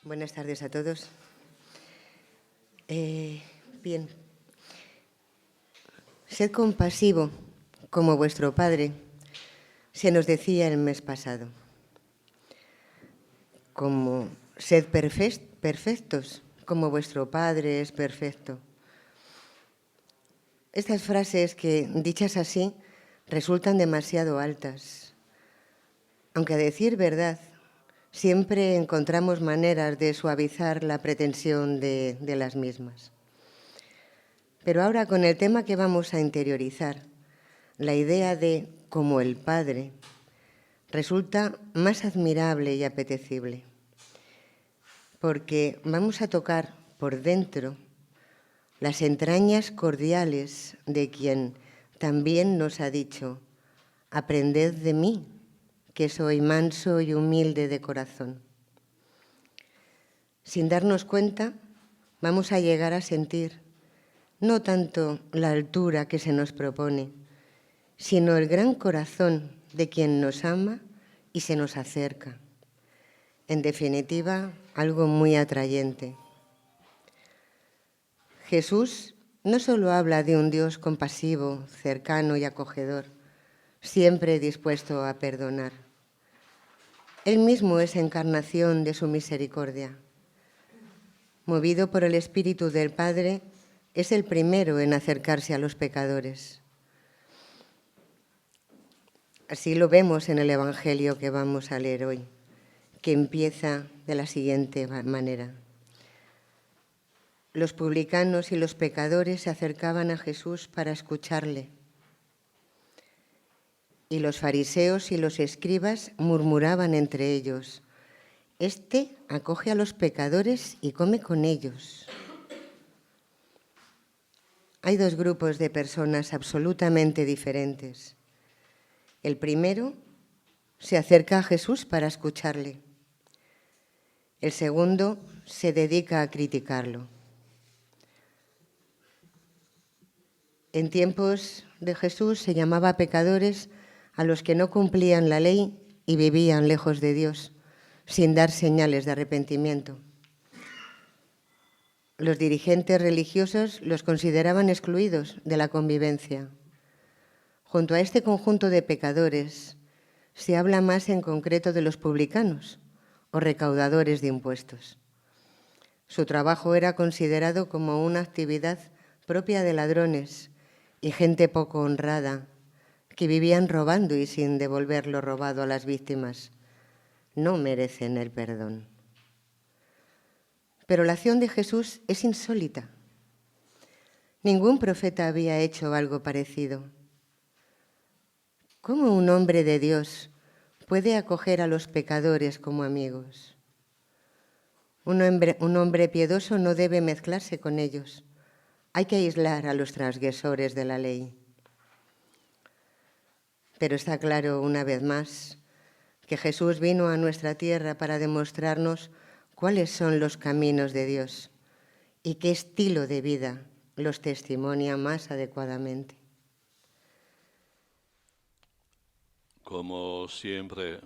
Buenas tardes a todos. Bien. Sed compasivo como vuestro Padre, se nos decía el mes pasado. Como sed perfectos como vuestro Padre es perfecto. Estas frases que, dichas así, resultan demasiado altas. Aunque a decir verdad, siempre encontramos maneras de suavizar la pretensión de las mismas. Pero ahora, con el tema que vamos a interiorizar, la idea de como el Padre resulta más admirable y apetecible, porque vamos a tocar por dentro las entrañas cordiales de quien también nos ha dicho: aprended de mí, que soy manso y humilde de corazón. Sin darnos cuenta, vamos a llegar a sentir no tanto la altura que se nos propone, sino el gran corazón de quien nos ama y se nos acerca. En definitiva, algo muy atrayente. Jesús no solo habla de un Dios compasivo, cercano y acogedor, siempre dispuesto a perdonar. Él mismo es encarnación de su misericordia. Movido por el Espíritu del Padre, es el primero en acercarse a los pecadores. Así lo vemos en el Evangelio que vamos a leer hoy, que empieza de la siguiente manera. Los publicanos y los pecadores se acercaban a Jesús para escucharle. Y los fariseos y los escribas murmuraban entre ellos: «Este acoge a los pecadores y come con ellos». Hay dos grupos de personas absolutamente diferentes. El primero se acerca a Jesús para escucharle. El segundo se dedica a criticarlo. En tiempos de Jesús se llamaba pecadores a los que no cumplían la ley y vivían lejos de Dios, sin dar señales de arrepentimiento. Los dirigentes religiosos los consideraban excluidos de la convivencia. Junto a este conjunto de pecadores se habla más en concreto de los publicanos o recaudadores de impuestos. Su trabajo era considerado como una actividad propia de ladrones y gente poco honrada, que vivían robando y sin devolver lo robado a las víctimas. No merecen el perdón. Pero la acción de Jesús es insólita. Ningún profeta había hecho algo parecido. ¿Cómo un hombre de Dios puede acoger a los pecadores como amigos? Un hombre piadoso no debe mezclarse con ellos. Hay que aislar a los transgresores de la ley. Pero está claro, una vez más, que Jesús vino a nuestra tierra para demostrarnos cuáles son los caminos de Dios y qué estilo de vida los testimonia más adecuadamente. Como siempre,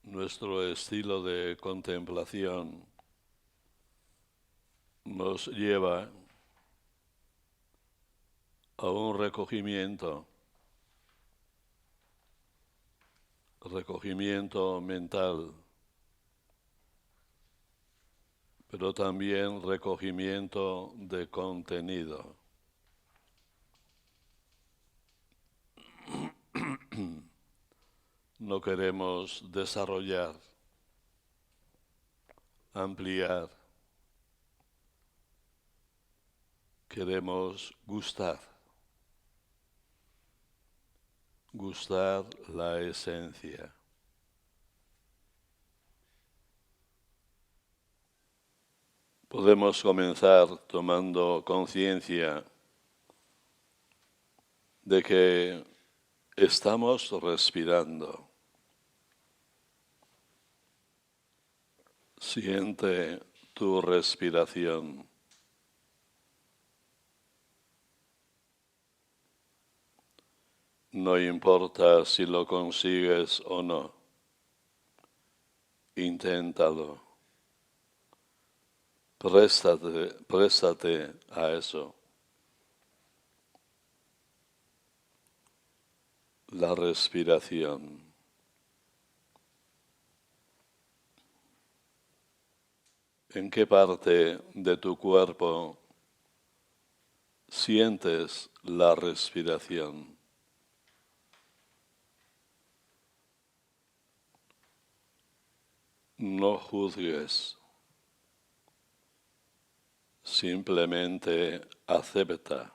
nuestro estilo de contemplación nos lleva a un recogimiento mental, pero también recogimiento de contenido. No queremos desarrollar, ampliar, queremos gustar la esencia. Podemos comenzar tomando conciencia de que estamos respirando. Siente tu respiración. No importa si lo consigues o no. inténtalo. Préstate a eso. La respiración. ¿En qué parte de tu cuerpo sientes la respiración? No juzgues, simplemente acepta.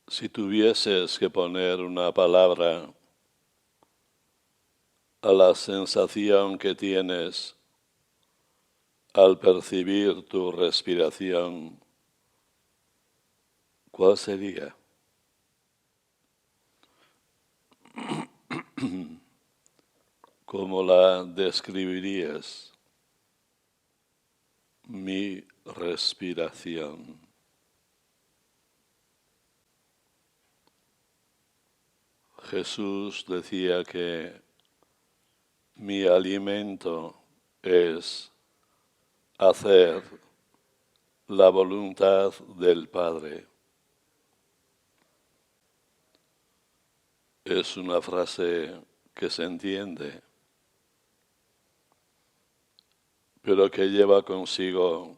Si tuvieses que poner una palabra a la sensación que tienes al percibir tu respiración, ¿cuál sería? ¿Cómo la describirías? Mi respiración. Jesús decía que mi alimento es hacer la voluntad del Padre. Es una frase que se entiende, pero que lleva consigo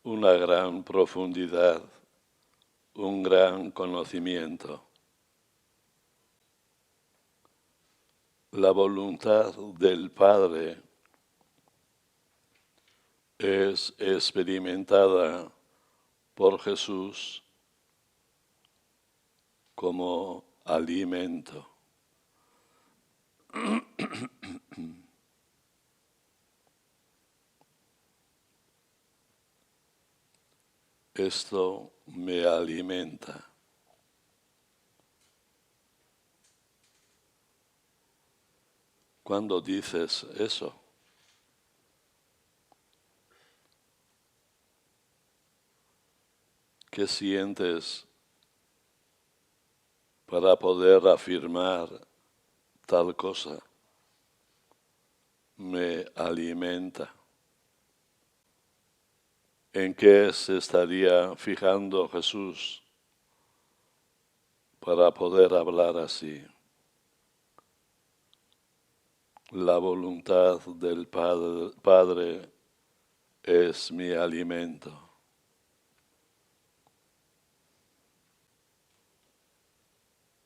una gran profundidad, un gran conocimiento. La voluntad del Padre es experimentada por Jesús como alimento. Esto me alimenta. Cuando dices eso, ¿qué sientes para poder afirmar tal cosa? Me alimenta. ¿En qué se estaría fijando Jesús para poder hablar así? La voluntad del Padre es mi alimento.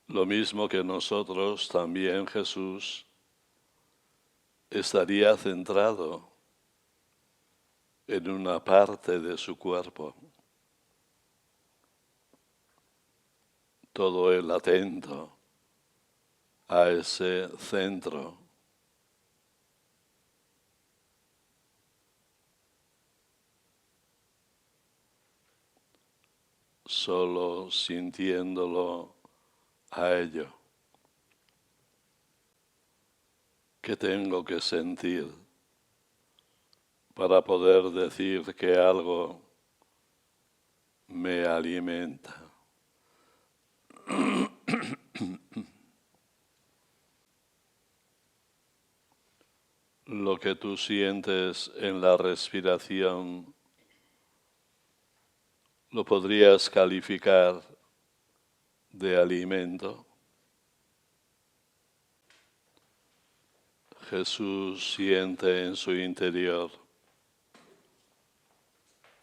Lo mismo que nosotros, también Jesús estaría centrado en una parte de su cuerpo. Todo él atento a ese centro. Solo sintiéndolo a ello. ¿Qué tengo que sentir para poder decir que algo me alimenta? Lo que tú sientes en la respiración lo podrías calificar de alimento. Jesús siente en su interior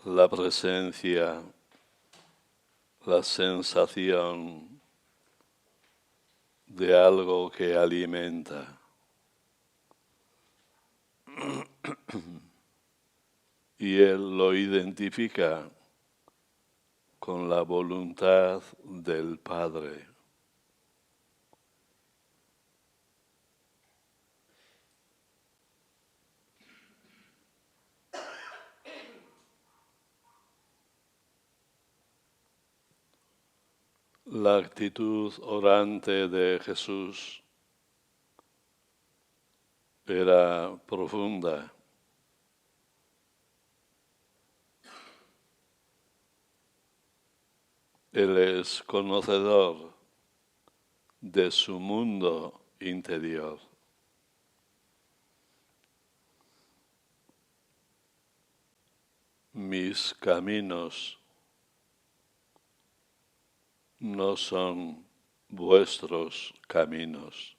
la presencia, la sensación de algo que alimenta. Y él lo identifica con la voluntad del Padre. La actitud orante de Jesús era profunda. Él es conocedor de su mundo interior. Mis caminos no son vuestros caminos.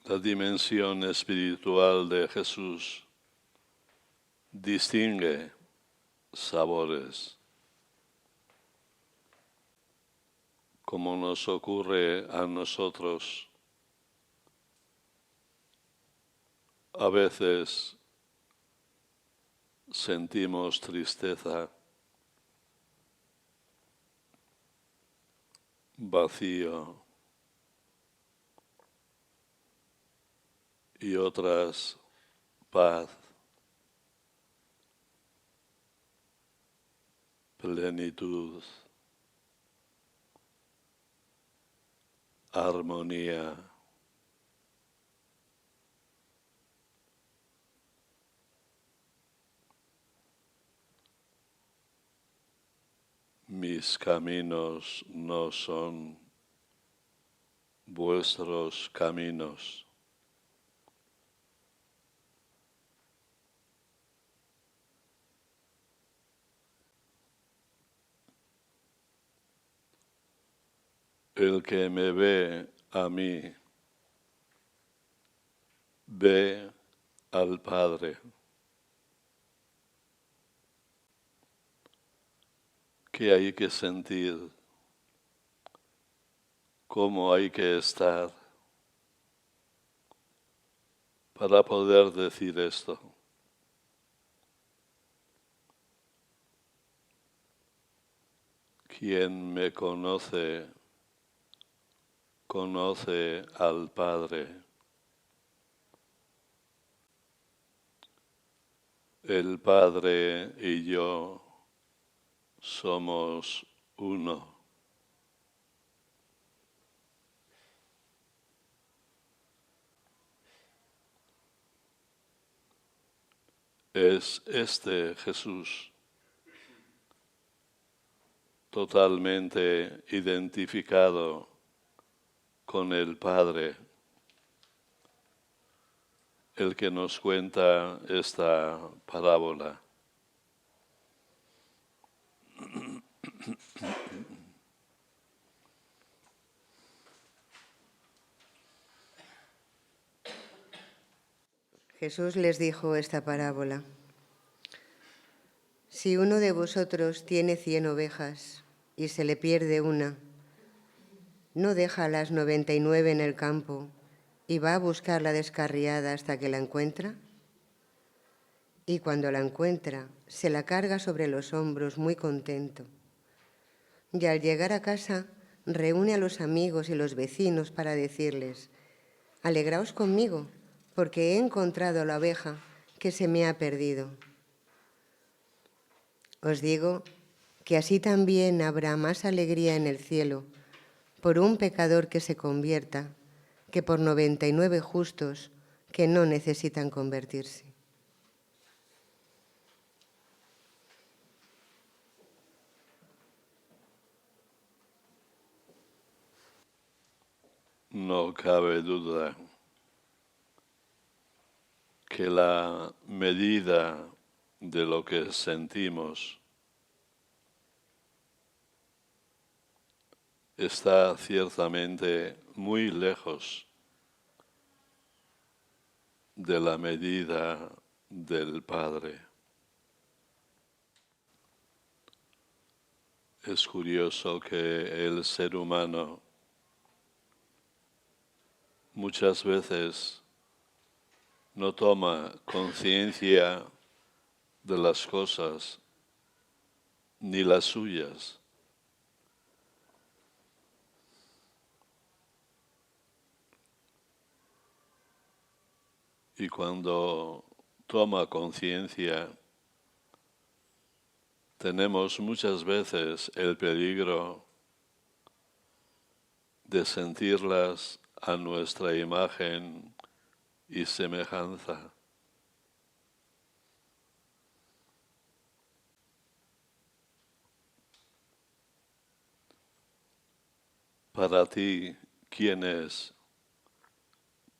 La dimensión espiritual de Jesús distingue sabores, como nos ocurre a nosotros. A veces sentimos tristeza, vacío, y otras paz, plenitud, armonía. Mis caminos no son vuestros caminos. El que me ve a mí, ve al Padre. ¿Qué hay que sentir? ¿Cómo hay que estar para poder decir esto? Quien me conoce, conoce al Padre. El Padre y yo somos uno. Es este Jesús, totalmente identificado con el Padre, el que nos cuenta esta parábola. Jesús les dijo esta parábola. Si uno de vosotros tiene 100 ovejas y se le pierde una, ¿no deja las 99 en el campo y va a buscar la descarriada hasta que la encuentra? Y cuando la encuentra, se la carga sobre los hombros muy contento. Y al llegar a casa, reúne a los amigos y los vecinos para decirles: «Alegraos conmigo, porque he encontrado la oveja que se me ha perdido». Os digo que así también habrá más alegría en el cielo por un pecador que se convierta que por 99 justos que no necesitan convertirse. No cabe duda que la medida de lo que sentimos está ciertamente muy lejos de la medida del Padre. Es curioso que el ser humano muchas veces no toma conciencia de las cosas, ni las suyas. Y cuando toma conciencia, tenemos muchas veces el peligro de sentirlas a nuestra imagen y semejanza. Para ti, ¿quién es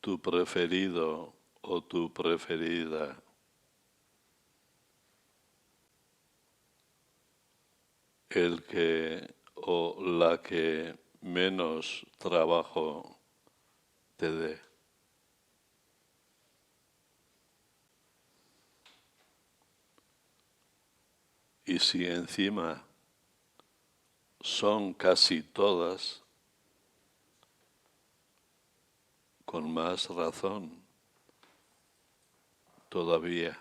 tu preferido o tu preferida? El que o la que menos trabajo te dé. Y si encima son casi todas, con más razón todavía.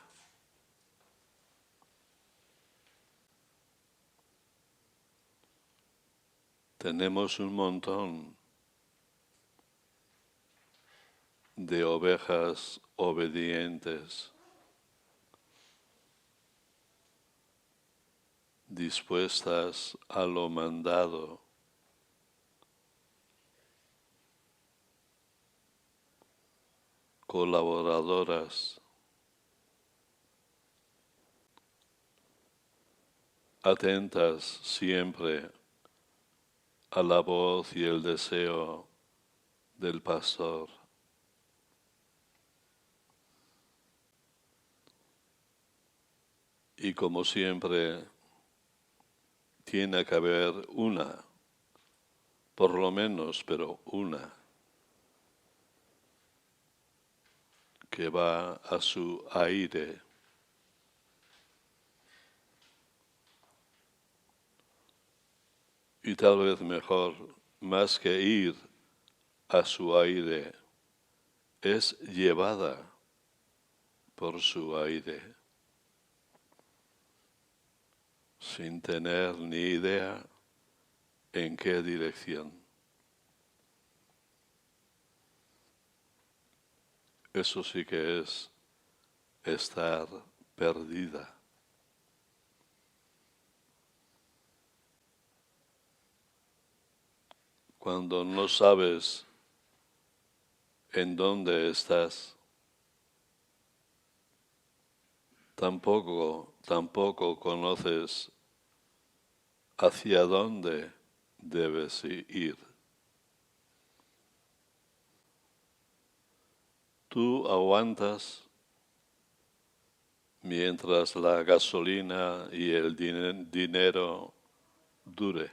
Tenemos un montón de ovejas obedientes, dispuestas a lo mandado, colaboradoras, atentas siempre a la voz y el deseo del pastor. Y como siempre, tiene que haber una, por lo menos, pero una, que va a su aire. Y tal vez mejor, más que ir a su aire, es llevada por su aire, sin tener ni idea en qué dirección. Eso sí que es estar perdida. Cuando no sabes en dónde estás, tampoco conoces hacia dónde debes ir. Tú aguantas mientras la gasolina y el dinero dure.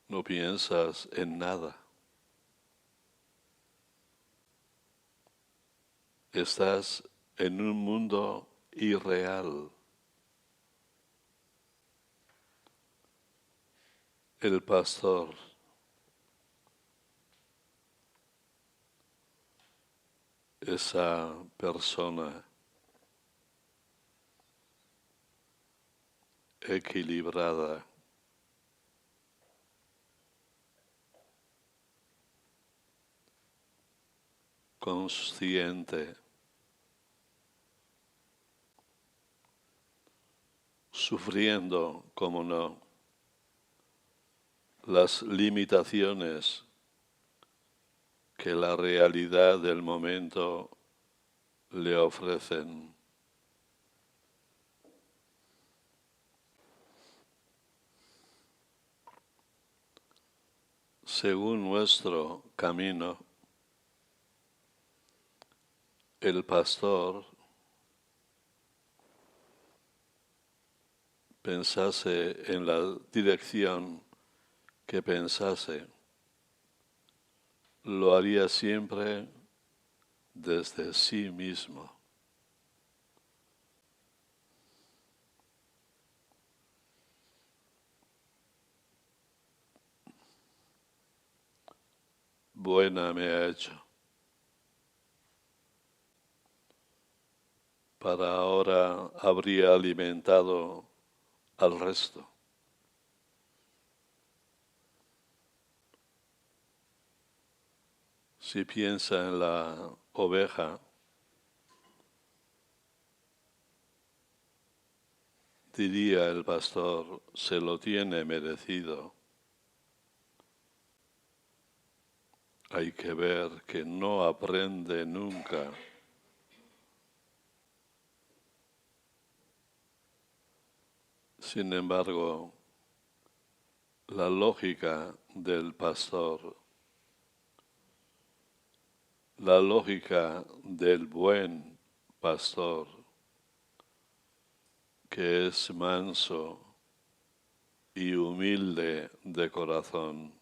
No piensas en nada. Estás en un mundo irreal. El pastor esa persona equilibrada, consciente, sufriendo, como no, las limitaciones que la realidad del momento le ofrecen. Según nuestro camino, el pastor pensase en la dirección que pensase, lo haría siempre desde sí mismo. Buena me ha hecho. Para ahora habría alimentado al resto. Si piensa en la oveja, diría el pastor, se lo tiene merecido. Hay que ver que no aprende nunca. Sin embargo, la lógica del pastor, la lógica del buen pastor, que es manso y humilde de corazón,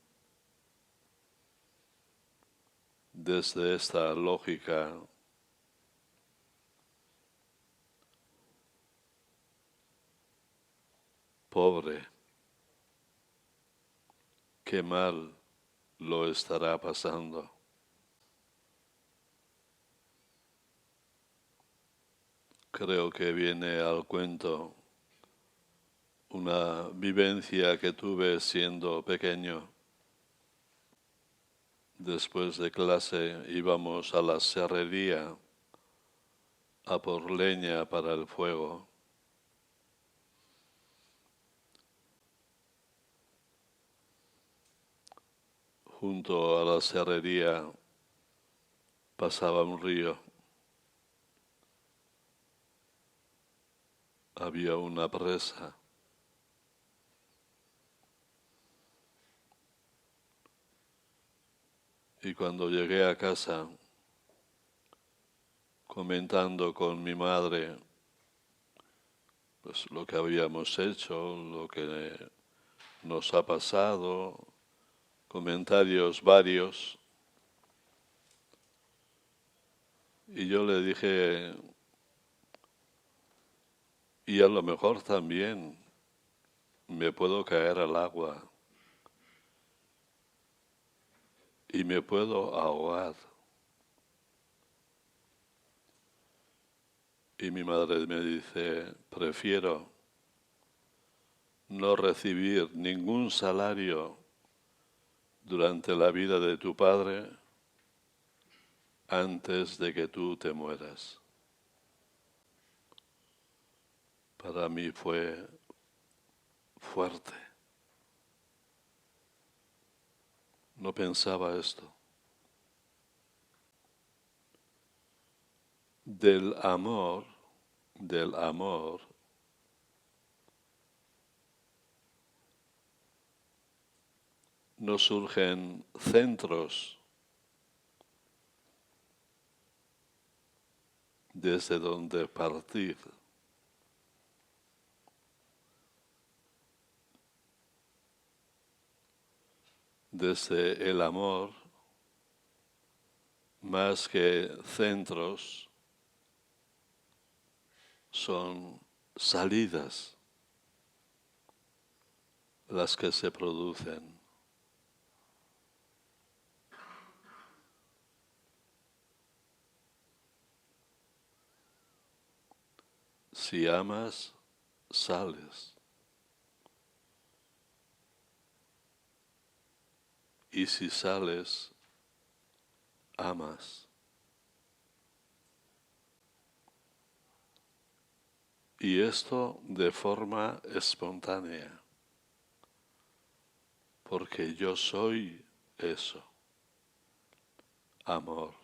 desde esta lógica pobre, qué mal lo estará pasando. Creo que viene al cuento una vivencia que tuve siendo pequeño. Después de clase íbamos a la serrería a por leña para el fuego. Junto a la serrería pasaba un río. Había una presa. Y cuando llegué a casa, comentando con mi madre pues, lo que habíamos hecho, lo que nos ha pasado, comentarios varios, y yo le dije, y a lo mejor también me puedo caer al agua y me puedo ahogar. Y mi madre me dice, prefiero no recibir ningún salario durante la vida de tu padre antes de que tú te mueras. Para mí fue fuerte. No pensaba esto. Del amor, no surgen centros desde donde partir. Desde el amor, más que centros, son salidas las que se producen. Si amas, sales. Y si sales, amas. Y esto de forma espontánea, porque yo soy eso, amor.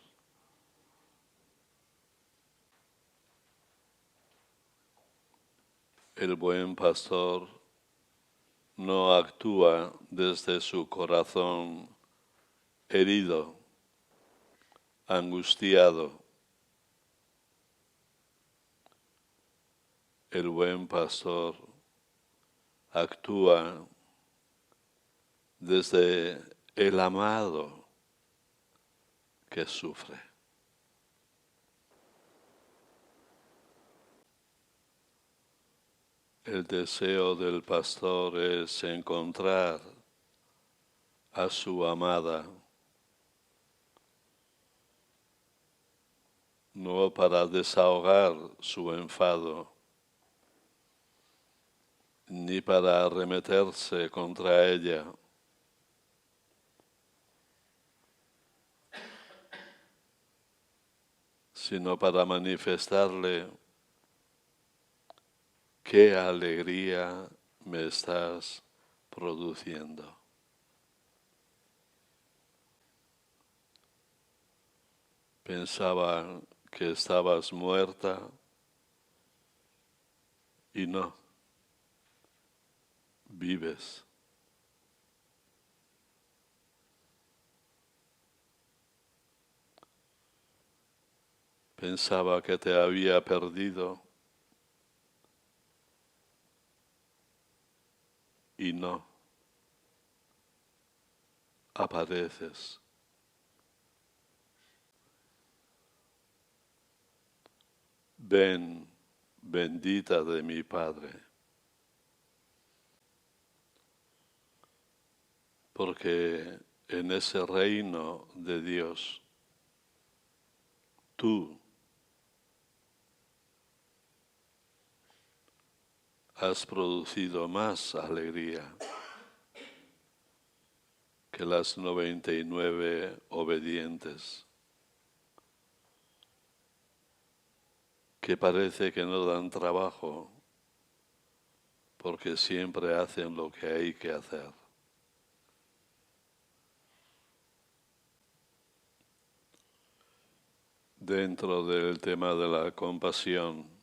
El buen pastor no actúa desde su corazón herido, angustiado. El buen pastor actúa desde el amado que sufre. El deseo del pastor es encontrar a su amada, no para desahogar su enfado, ni para arremeterse contra ella, sino para manifestarle qué alegría me estás produciendo. Pensaba que estabas muerta y no. vives. Pensaba que te había perdido y no, apareces. Ven, bendita de mi Padre, porque en ese reino de Dios, tú has producido más alegría que las 99 obedientes, que parece que no dan trabajo porque siempre hacen lo que hay que hacer. Dentro del tema de la compasión,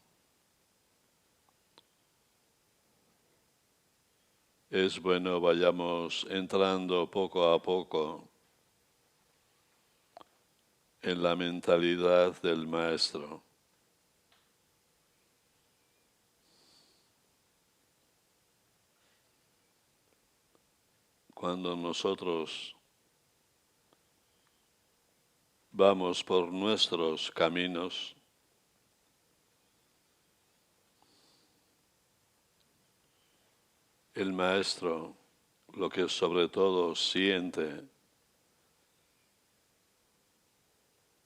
es bueno vayamos entrando poco a poco en la mentalidad del Maestro. Cuando nosotros vamos por nuestros caminos, el Maestro lo que sobre todo siente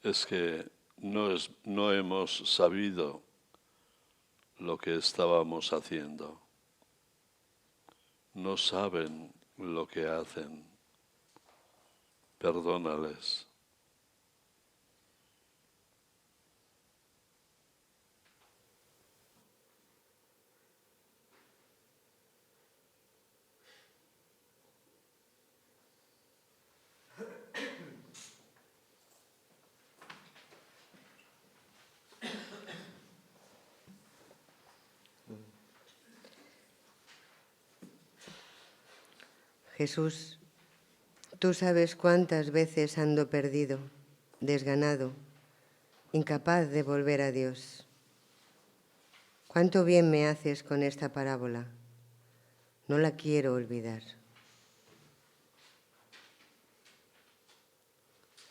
es que no hemos sabido lo que estábamos haciendo. No saben lo que hacen. Perdónales. Jesús, tú sabes cuántas veces ando perdido, desganado, incapaz de volver a Dios. Cuánto bien me haces con esta parábola. No la quiero olvidar.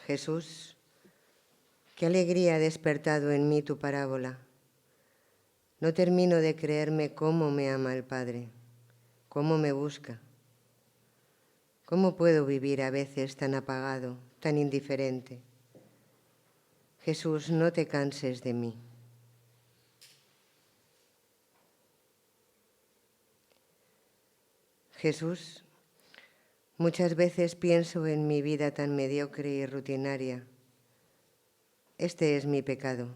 Jesús, qué alegría ha despertado en mí tu parábola. No termino de creerme cómo me ama el Padre, cómo me busca. ¿Cómo puedo vivir a veces tan apagado, tan indiferente? Jesús, no te canses de mí. Jesús, muchas veces pienso en mi vida tan mediocre y rutinaria. Este es mi pecado.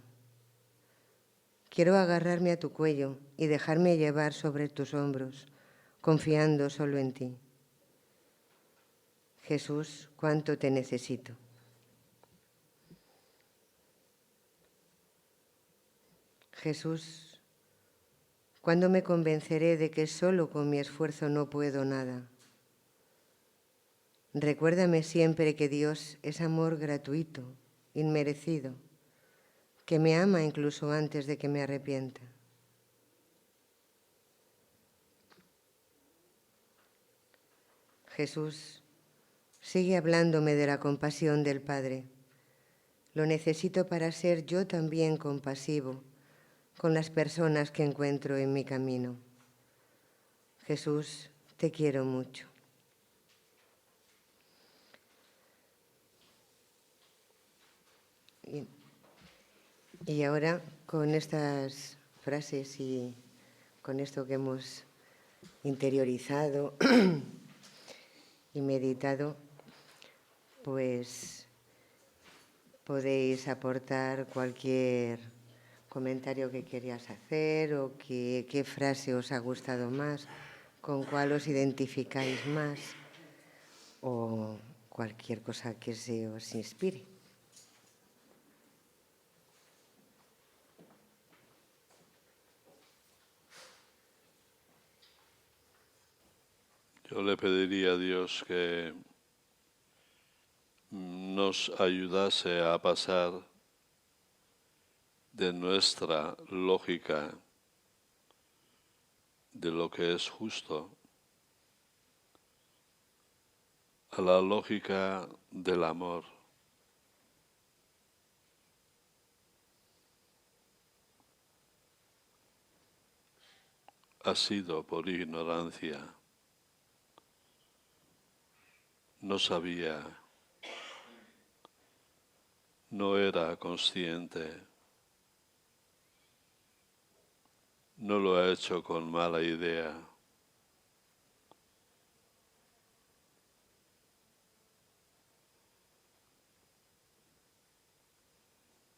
Quiero agarrarme a tu cuello y dejarme llevar sobre tus hombros, confiando solo en ti. Jesús, cuánto te necesito. Jesús, ¿cuándo me convenceré de que solo con mi esfuerzo no puedo nada? Recuérdame siempre que Dios es amor gratuito, inmerecido, que me ama incluso antes de que me arrepienta. Jesús, sigue hablándome de la compasión del Padre. Lo necesito para ser yo también compasivo con las personas que encuentro en mi camino. Jesús, te quiero mucho. Y ahora, con estas frases y con esto que hemos interiorizado y meditado, pues podéis aportar cualquier comentario que querías hacer o qué frase os ha gustado más, con cuál os identificáis más o cualquier cosa que se os inspire. Yo le pediría a Dios que nos ayudase a pasar de nuestra lógica de lo que es justo a la lógica del amor. Ha sido por ignorancia. No sabía, no era consciente, no lo ha hecho con mala idea.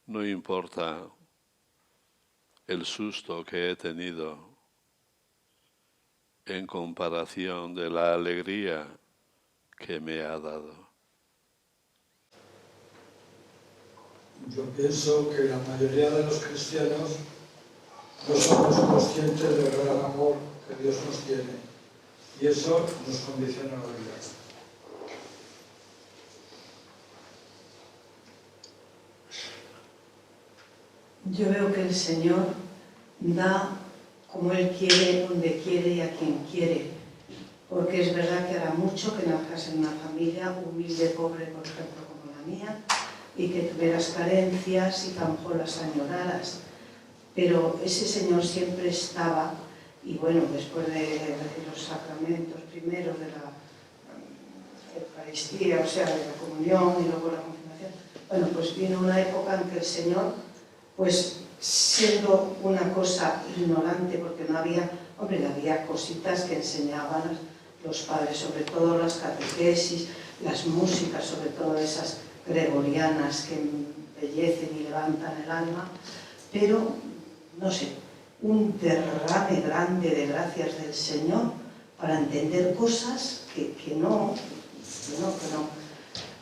No importa el susto que he tenido en comparación de la alegría que me ha dado. Yo pienso que la mayoría de los cristianos no somos conscientes del gran amor que Dios nos tiene y eso nos condiciona la vida. Yo veo que el Señor da como Él quiere, donde quiere y a quien quiere. Porque es verdad que hará mucho que nazcas en una familia humilde, pobre, por ejemplo, como la mía, y que tuvieras carencias y que a lo mejor las añoraras. Pero ese Señor siempre estaba, y bueno, después de los sacramentos primero, de la Eucaristía, o sea, de la comunión y luego la confirmación, bueno, pues vino una época en que el Señor, pues siendo una cosa ignorante, porque no había, hombre, había cositas que enseñaban los padres, sobre todo las catequesis, las músicas, sobre todo esas gregorianas que embellecen y levantan el alma, pero, no sé, un derrame grande de gracias del Señor para entender cosas que no.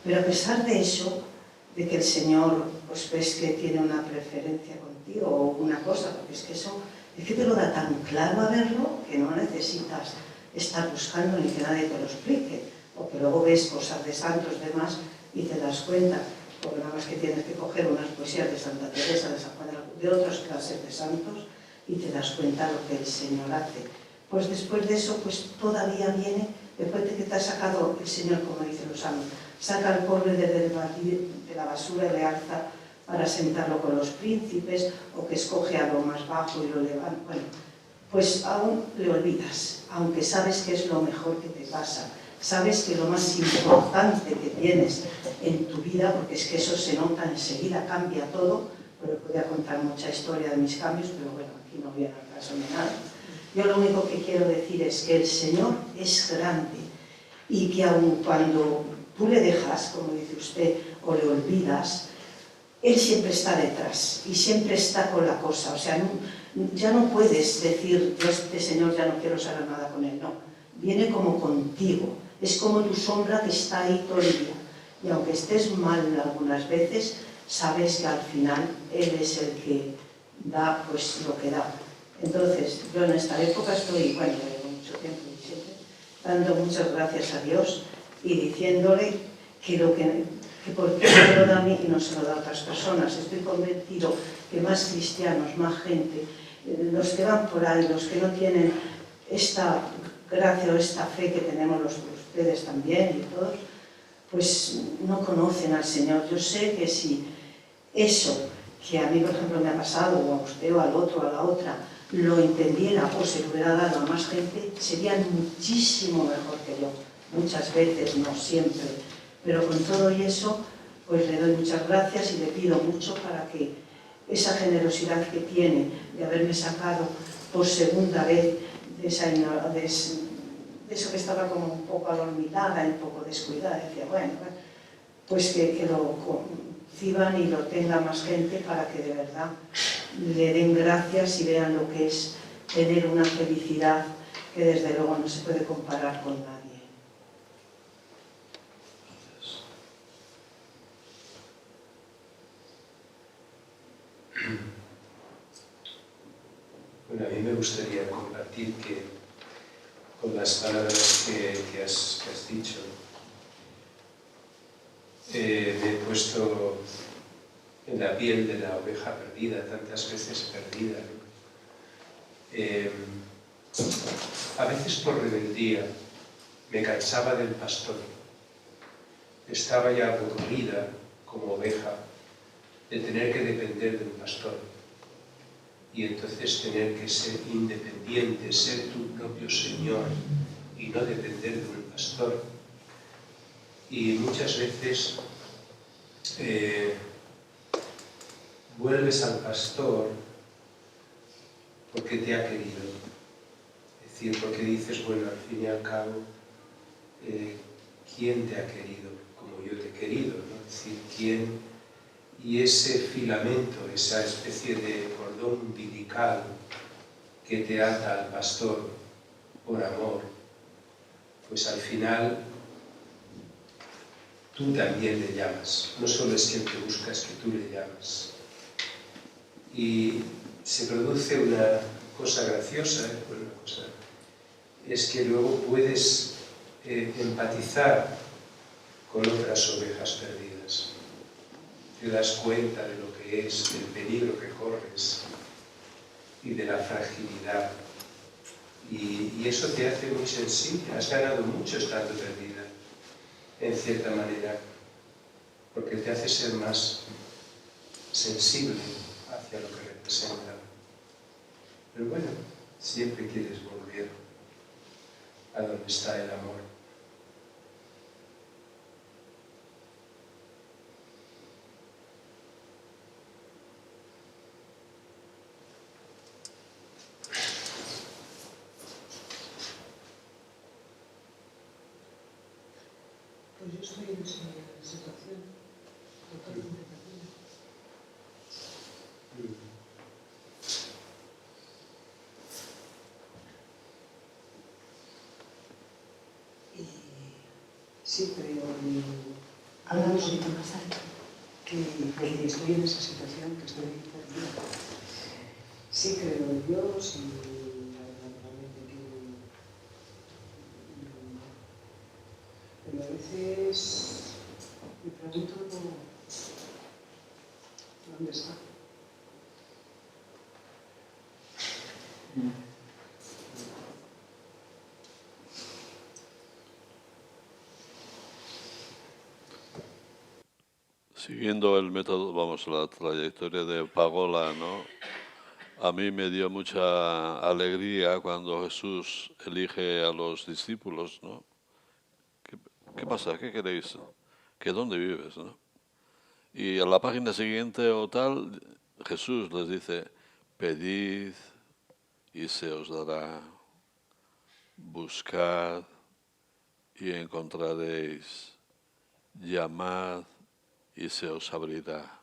Pero a pesar de eso, de que el Señor, pues ves que tiene una preferencia contigo o una cosa, porque es que eso, es que te lo da tan claro a verlo que no necesitas estar buscando ni que nadie te lo explique, o que luego ves cosas de santos demás y te das cuenta, porque nada más que tienes que coger unas poesías de Santa Teresa, de San Juan de otras clases de santos y te das cuenta lo que el Señor hace. Pues después de eso, pues todavía viene, después de que te ha sacado el Señor, como dicen los santos, saca al pobre de la basura y le alza para sentarlo con los príncipes, o que escoge a lo más bajo y lo levanta. Bueno, pues aún le olvidas, aunque sabes que es lo mejor que te pasa, sabes que lo más importante que tienes en tu vida, porque es que eso se nota enseguida, cambia todo, pero podría contar mucha historia de mis cambios, pero bueno, aquí no viene al caso ni nada. Yo lo único que quiero decir es que el Señor es grande y que aun cuando tú le dejas, como dice usted, o le olvidas, Él siempre está detrás y siempre está con la cosa. O sea, ya no puedes decir, yo este Señor ya no quiero saber nada con Él, no. Viene como contigo, es como tu sombra que está ahí todo el día. Y aunque estés mal algunas veces, sabes que al final Él es el que da pues lo que da. Entonces, yo en esta época estoy, bueno, llevo mucho tiempo y siempre, dando muchas gracias a Dios y diciéndole que lo que porque me lo da a mí y no se lo da a otras personas. Estoy convencido que más cristianos, más gente, los que van por ahí, los que no tienen esta gracia o esta fe que tenemos ustedes también y todos, pues no conocen al Señor. Yo sé que si eso que a mí, por ejemplo, me ha pasado, o a usted, o al otro, o a la otra, lo entendiera o se lo hubiera dado a más gente, serían muchísimo mejor que yo. Muchas veces, no siempre. Pero con todo y eso, pues le doy muchas gracias y le pido mucho para que esa generosidad que tiene de haberme sacado por segunda vez de eso que estaba como un poco adormitada, un poco descuidada, decía, bueno, pues que lo conciban y lo tenga más gente para que de verdad le den gracias y vean lo que es tener una felicidad que desde luego no se puede comparar con nadie. Bueno, a mí me gustaría compartir que con las palabras que has dicho. Me he puesto en la piel de la oveja perdida, tantas veces perdida, ¿no? A veces por rebeldía me cansaba del pastor. Estaba ya aburrida como oveja de tener que depender de un pastor y entonces tener que ser independiente, ser tu propio Señor y no depender de un pastor. Y muchas veces vuelves al pastor porque te ha querido. Es decir, porque dices, bueno, al fin y al cabo, ¿quién te ha querido como yo te he querido? ¿No? Es decir, ¿quién? Y ese filamento, esa especie de cordón umbilical que te ata al pastor por amor, pues al final tú también le llamas. No solo es quien te busca, es que tú le llamas. Y se produce una cosa graciosa, es que luego puedes empatizar con otras ovejas perdidas. Te das cuenta de lo que es, del peligro que corres y de la fragilidad. Y eso te hace muy sensible. Has ganado mucho estando perdida, en cierta manera, porque te hace ser más sensible hacia lo que representa. Pero bueno, siempre quieres volver a donde está el amor. Pues yo estoy en esa situación totalmente perdida. Y sí creo en... Habla un poquito más alto. Que estoy en esa situación, que estoy perdida. Sí creo en Dios y naturalmente pero a veces me pregunto dónde está. Siguiendo el método, vamos, la trayectoria de Pagola, ¿no? A mí me dio mucha alegría cuando Jesús elige a los discípulos, ¿no? ¿Qué pasa? ¿Qué queréis? ¿Que dónde vives, no? Y a la página siguiente o tal, Jesús les dice, pedid y se os dará, buscad y encontraréis, llamad y se os abrirá.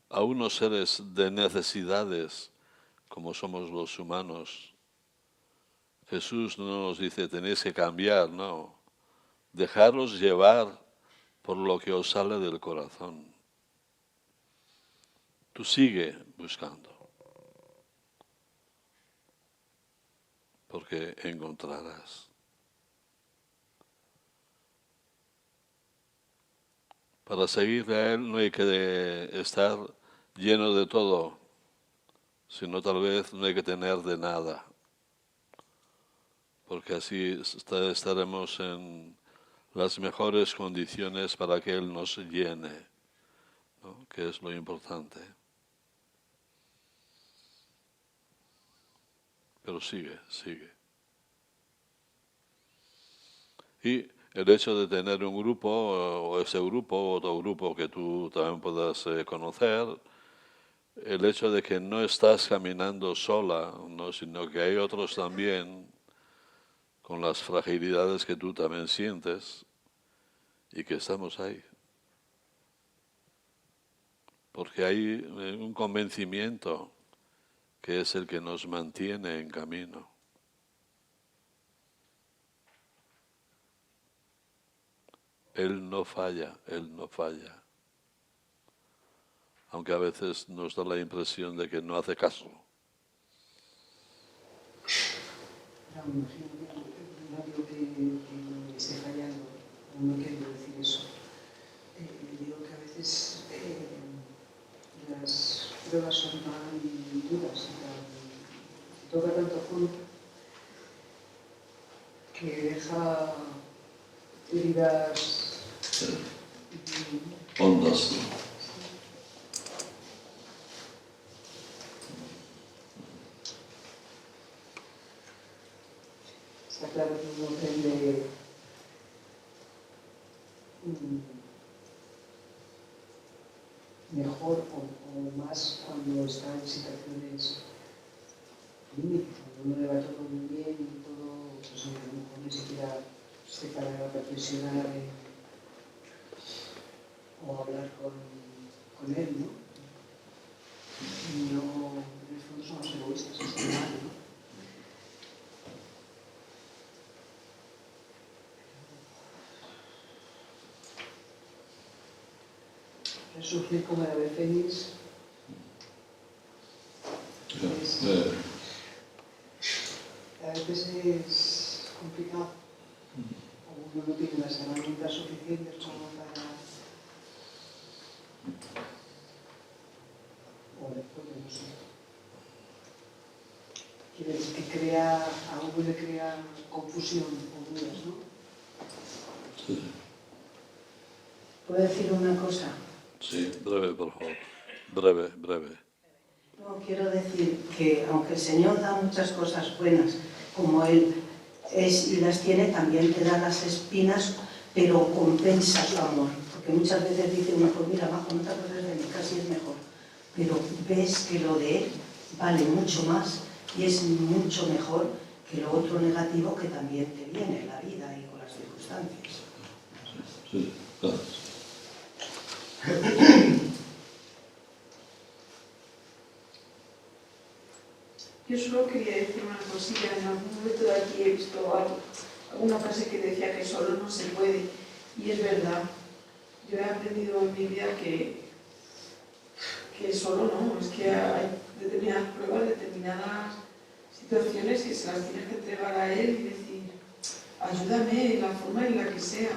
A unos seres de necesidades, como somos los humanos, Jesús no nos dice tenéis que cambiar, no. Dejaros llevar por lo que os sale del corazón. Tú sigue buscando, porque encontrarás. Para seguirle a Él no hay que estar lleno de todo, sino tal vez no hay que tener de nada, porque así estaremos en las mejores condiciones para que Él nos llene, ¿no? Que es lo importante. Pero sigue, sigue. Y el hecho de tener un grupo, o ese grupo, otro grupo que tú también puedas conocer, el hecho de que no estás caminando sola, ¿no? Sino que hay otros también con las fragilidades que tú también sientes y que estamos ahí. Porque hay un convencimiento que es el que nos mantiene en camino. Él no falla, Él no falla. Aunque a veces nos da la impresión de que no hace caso. Claro, me imagino que no digo que me esté fallando, no quiero decir eso. Digo que a veces las pruebas son tan duras y toca tanto fondo que deja heridas ondas. Está claro que uno aprende mejor o más cuando está en situaciones límites, cuando uno le va todo muy bien y todo, pues a lo mejor ni siquiera se para a reflexionar o hablar con él, ¿no? Y no, en el fondo somos egoístas, es normal, ¿no? Resurgir como el ave fénix a veces es complicado. O uno no tiene las herramientas suficientes como para... O no sé. Quiere decir que a uno le crea confusión o dudas, ¿no? Sí. ¿Puedo decir una cosa? Sí, breve, por favor. Breve, breve. No, quiero decir que aunque el Señor da muchas cosas buenas, como Él es y las tiene, también te da las espinas, pero compensa su amor. Porque muchas veces dice uno, pues mira, Majo, no te acuerdas de mí, casi es mejor. Pero ves que lo de Él vale mucho más y es mucho mejor que lo otro negativo que también te viene en la vida y con las circunstancias. Sí, gracias. Yo solo quería decir una cosilla. En algún momento de aquí he visto alguna frase que decía que solo no se puede, y es verdad. Yo he aprendido en mi vida que solo no, es que hay determinadas pruebas, determinadas situaciones que se las tienes que entregar a Él y decir, ayúdame en la forma en la que sea,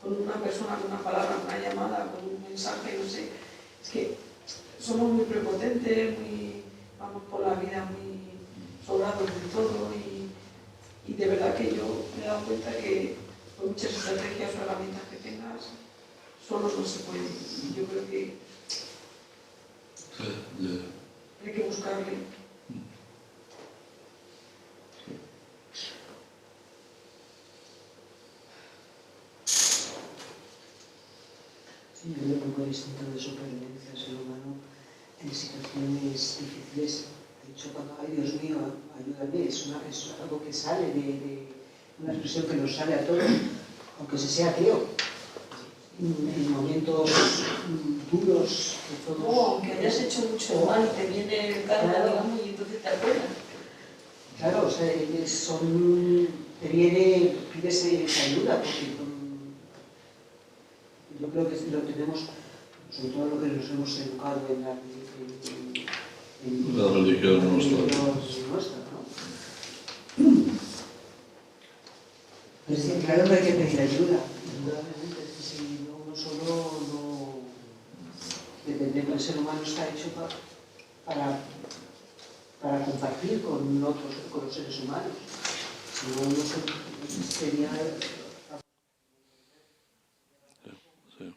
con una persona, con una palabra, con una llamada, con un mensaje, no sé. Es que somos muy prepotentes, vamos por la vida muy sobrados de todo y de verdad que yo me he dado cuenta que por muchas estrategias o herramientas que tengas, solos no se puede. Y yo creo que hay que buscarle. Sí, yo creo que un instinto de supervivencia del ser humano en situaciones difíciles. De hecho, cuando, ay Dios mío, ayúdame, es algo que sale de una expresión que nos sale a todos, aunque se sea ateo. En momentos duros que todos... No, aunque hayas hecho mucho mal y te viene el karma, Claro. digamos, y entonces te acuerdas. Claro, o sea, te viene, pides esa ayuda, porque yo creo que lo tenemos, sobre todo lo que nos hemos educado en la religión nuestra. ¿No? Pero sí, claro que hay que pedir ayuda, indudablemente. Si no, uno solo no... Depende que el ser humano está hecho para compartir con otros, con los seres humanos. Si no, uno sería... Sí. Sí.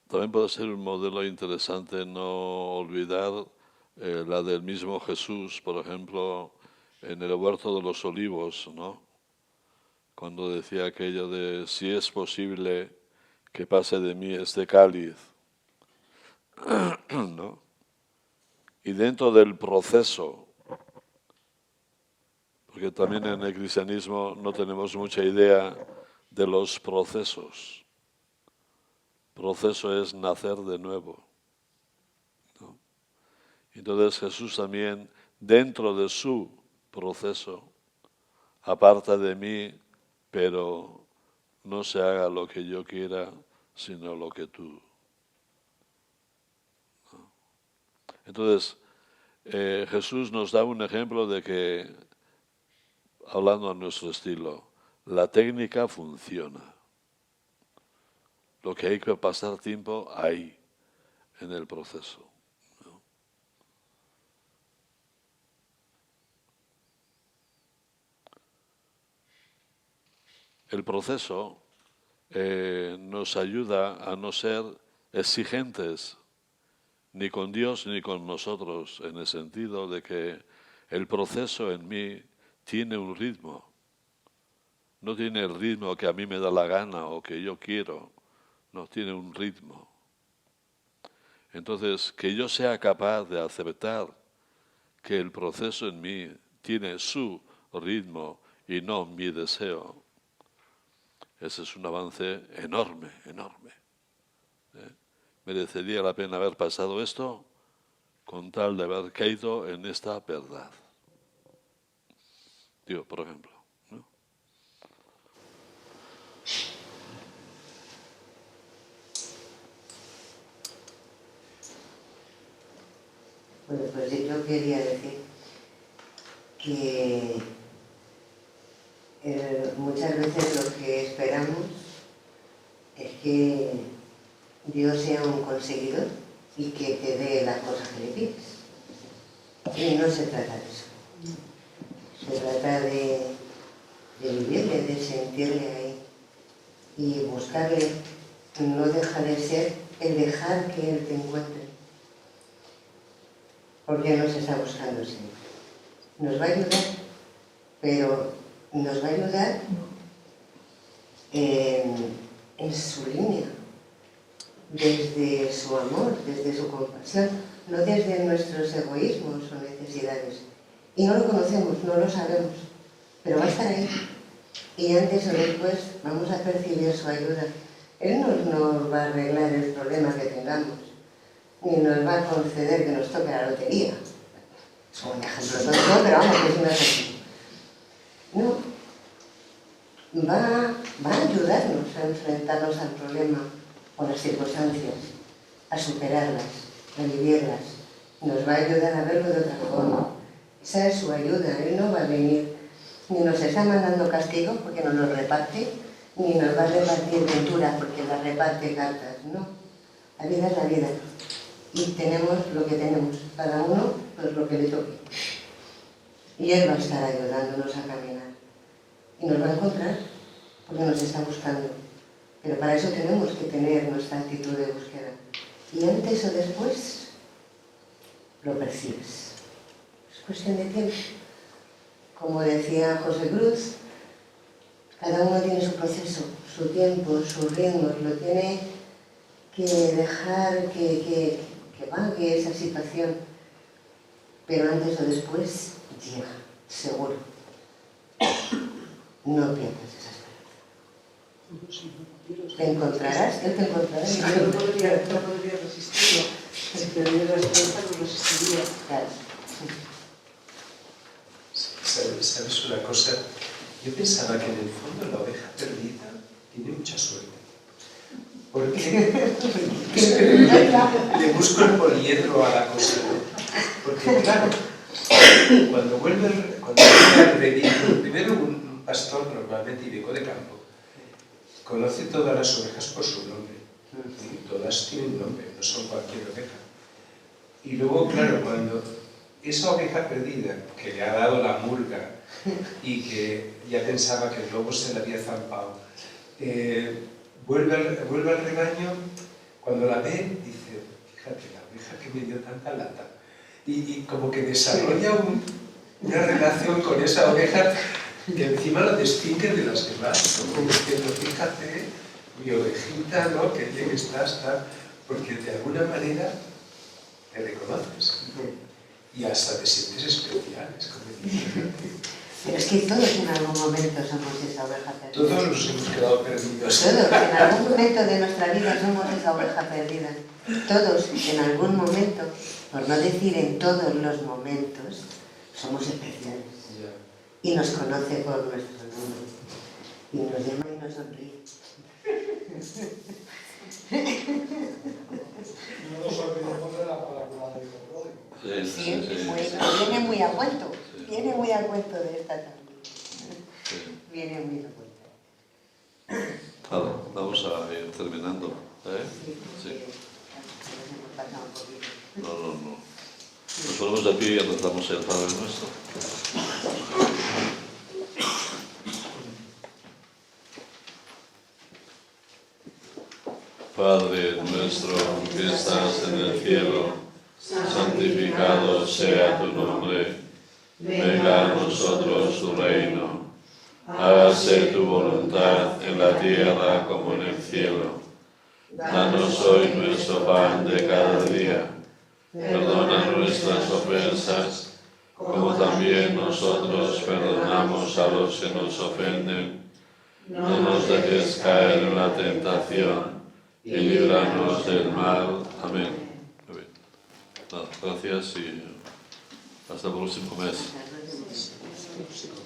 También puede ser un modelo interesante no olvidar la del mismo Jesús, por ejemplo, en el huerto de los olivos, ¿no? Cuando decía aquello de si es posible que pase de mí este cáliz, ¿no? Y dentro del proceso, porque también en el cristianismo no tenemos mucha idea de los procesos. Proceso es nacer de nuevo, ¿no? Entonces Jesús también, dentro de su proceso, aparta de mí, pero no se haga lo que yo quiera, sino lo que tú. Entonces, Jesús nos da un ejemplo de que, hablando a nuestro estilo, la técnica funciona. Lo que hay que pasar tiempo ahí, en el proceso. ¿No? El proceso nos ayuda a no ser exigentes ni con Dios ni con nosotros, en el sentido de que el proceso en mí tiene un ritmo. No tiene el ritmo que a mí me da la gana o que yo quiero. No, tiene un ritmo. Entonces, que yo sea capaz de aceptar que el proceso en mí tiene su ritmo y no mi deseo, ese es un avance enorme, enorme. Merecería la pena haber pasado esto con tal de haber caído en esta verdad. Digo, por ejemplo. ¿No? Bueno, pues yo quería decir que muchas veces lo que esperamos es que Dios sea un conseguidor y que te dé la cosa que le pides. Y no se trata de eso. Se trata de vivirle, de sentirle ahí y buscarle. No deja de ser el dejar que Él te encuentre. Porque nos está buscando siempre. Nos va a ayudar, pero nos va a ayudar en su línea, desde su amor, desde su compasión, no desde nuestros egoísmos o necesidades. Y no lo conocemos, no lo sabemos, pero va a estar ahí. Y antes o después vamos a percibir su ayuda. Él no nos va a arreglar el problema que tengamos, ni nos va a conceder que nos toque la lotería. Es un ejemplo tonto, pero vamos, que es un ejemplo. No, va a ayudarnos a enfrentarnos al problema o las circunstancias, a superarlas, a vivirlas. Nos va a ayudar a verlo de otra forma. Esa es su ayuda. Él no va a venir, ni nos está mandando castigo porque nos lo reparte, ni nos va a repartir ventura porque las reparte cartas. No, la vida es la vida. Y tenemos lo que tenemos, cada uno pues lo que le toque. Y Él va a estar ayudándonos a caminar. Y nos va a encontrar porque nos está buscando. Pero para eso tenemos que tener nuestra actitud de búsqueda. Y antes o después lo percibes. Es cuestión de tiempo. Como decía José Cruz, cada uno tiene su proceso, su tiempo, sus ritmos. Lo tiene que dejar que vague esa situación. Pero antes o después llega, seguro. No pierdas esa esperanza. Te encontrarás, Él te encontrará. No podría resistirlo. Si perdiera la esperanza, no resistiría. Claro. ¿Sabes una cosa? Yo pensaba que en el fondo la oveja perdida tiene mucha suerte. Porque le busco el poliedro a la cosa. Porque claro, cuando vuelve al redil, primero un pastor normalmente ibérico de campo conoce todas las ovejas por su nombre. Y todas tienen nombre, no son cualquier oveja. Y luego, claro, cuando esa oveja perdida, que le ha dado la murga y que ya pensaba que el lobo se le había zampado, vuelve al rebaño, cuando la ve, dice, fíjate, la oveja que me dio tanta lata. Y como que desarrolla una relación con esa oveja que encima la distingue de las demás, ¿no? Como diciendo, fíjate, mi ovejita, ¿no? Que bien estás, tal, porque de alguna manera te reconoces. Y hasta te sientes especial, es como decir. Pero es que todos en algún momento somos esa oveja perdida. Todos nos hemos quedado perdidos. Todos, en algún momento de nuestra vida somos esa oveja perdida. Todos, en algún momento, por no decir en todos los momentos, somos especiales. Y nos conoce por nuestro nombre. Y nos llama y nos sonríe. No nos olvidemos de la parábola del hijo pródigo. Sí, Sí, sí, bueno, sí. viene muy a cuento. Sí. Viene muy a cuento de esta tarde. Sí. Viene muy a cuento. Vale, vamos a ir terminando. Sí. Hemos pasado un poquito. No. Nos ponemos de pie y rezamos el Padre Nuestro. Padre nuestro que estás en el cielo, santificado sea tu nombre. Venga a nosotros tu reino. Hágase tu voluntad en la tierra como en el cielo. Danos hoy nuestro pan de cada día. Perdona nuestras ofensas, como también nosotros perdonamos a los que nos ofenden. No nos dejes caer en la tentación y líbranos del mal. Amén. Gracias y hasta el próximo mes. Hasta el próximo mes.